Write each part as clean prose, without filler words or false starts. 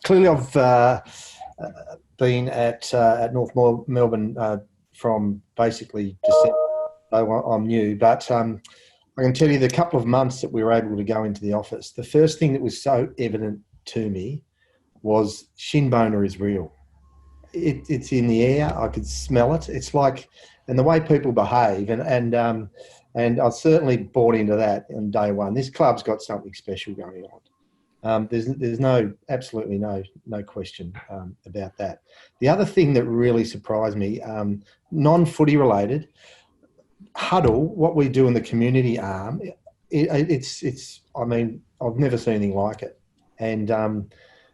Clearly, I've been at Melbourne from basically December. So I'm new, but I can tell you the couple of months that we were able to go into the office, the first thing that was so evident to me was shin boner is real. It's in the air. I could smell it. It's like, and the way people behave, and I certainly bought into that on day one. This club's got something special going on. There's absolutely no question about that. The other thing that really surprised me, non-footy related, Huddle, what we do in the community arm, it's. I mean, I've never seen anything like it, and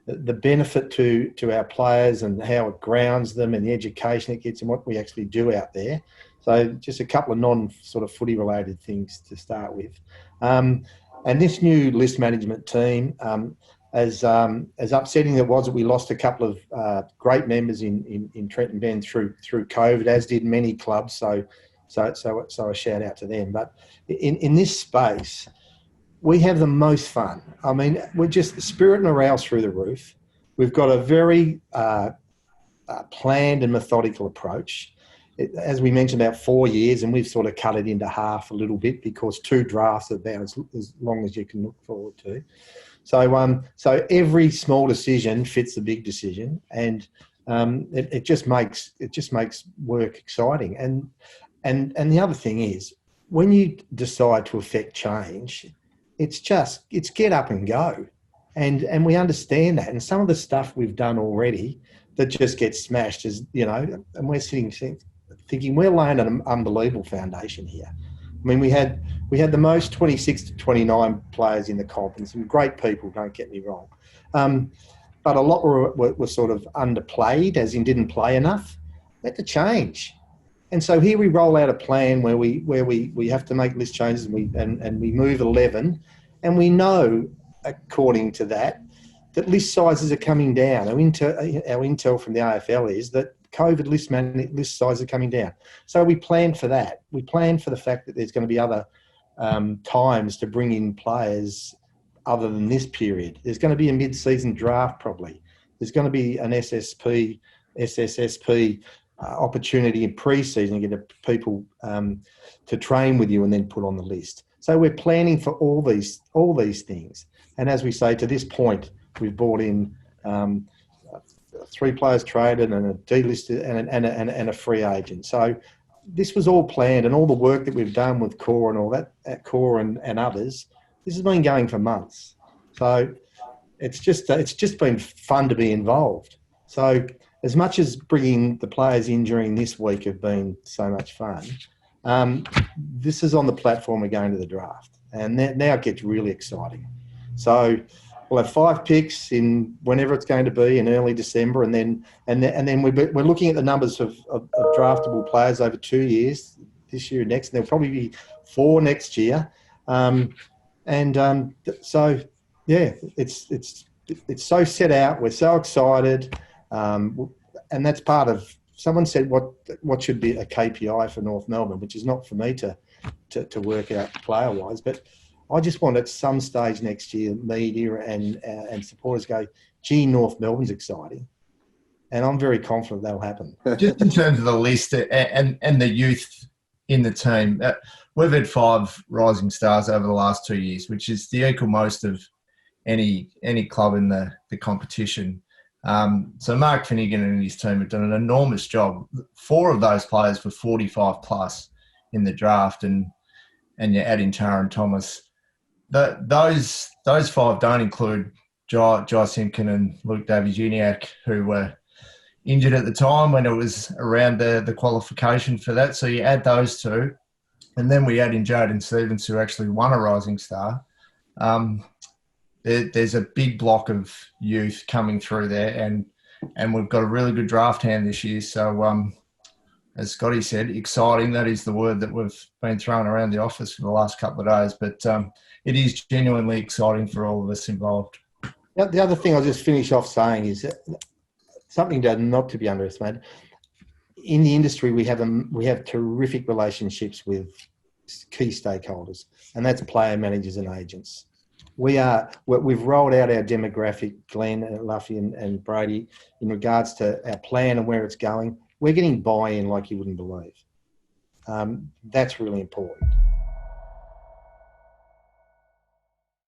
the benefit to our players and how it grounds them and the education it gets and what we actually do out there. So just a couple of non-sort of footy related things to start with. And this new list management team, as upsetting it was that we lost a couple of great members in Trent and Ben through COVID, as did many clubs. So a shout out to them. But in this space, we have the most fun. I mean, we're just the spirit and morale through the roof. We've got a very planned and methodical approach. As we mentioned, about 4 years, and we've sort of cut it into half a little bit because 2 drafts are about as long as you can look forward to. So every small decision fits the big decision, and it just makes work exciting. And the other thing is, when you decide to affect change, it's get up and go, and we understand that. And some of the stuff we've done already that just gets smashed is, and we're thinking we're laying an unbelievable foundation here. I mean, we had the most 26 to 29 players in the comp, and some great people, don't get me wrong. But a lot were sort of underplayed, as in didn't play enough. We had to change. And so here we roll out a plan where we have to make list changes, and we move 11, and we know, according to that list sizes are coming down. Our intel from the AFL is that COVID list sizes are coming down. So we planned for that. We planned for the fact that there's going to be other times to bring in players other than this period. There's going to be a mid-season draft probably. There's going to be an SSSP opportunity in pre-season to get people to train with you and then put on the list. So we're planning for all these things. And as we say, to this point, we've brought in 3 players traded and a delisted and a free agent. So this was all planned, and all the work that we've done with Core and all that, at Core and others, this has been going for months. So it's just been fun to be involved. So as much as bringing the players in during this week have been so much fun, this is on the platform we're going to the draft, and now it gets really exciting. So we'll have 5 picks in whenever it's going to be in early December, and then we're looking at the numbers of draftable players over 2 years, this year and next, and there'll probably be 4 next year. So yeah, it's so set out. We're so excited, and that's part of. Someone said what should be a KPI for North Melbourne, which is not for me to work out player wise, but I just want at some stage next year, media and supporters go, gee, North Melbourne's exciting. And I'm very confident that'll happen. Just in terms of the list and the youth in the team, we've had 5 rising stars over the last 2 years, which is the equal most of any club in the competition. So Mark Finnegan and his team have done an enormous job. 4 of those players were 45 plus in the draft, and you're adding Tara and Thomas. Those 5 don't include Jai Simpkin and Luke Davies-Uniacke, who were injured at the time when it was around the qualification for that. So you add those 2, and then we add in Jaden Stevens, who actually won a Rising Star. There's a big block of youth coming through there, and we've got a really good draft hand this year. So as Scotty said, exciting. That is the word that we've been throwing around the office for the last couple of days. But it is genuinely exciting for all of us involved. The other thing I'll just finish off saying is something not to be underestimated. In the industry, we have terrific relationships with key stakeholders, and that's player managers and agents. We've rolled out our demographic, Glenn, Luffy and Brady, in regards to our plan and where it's going. We're getting buy-in like you wouldn't believe. That's really important.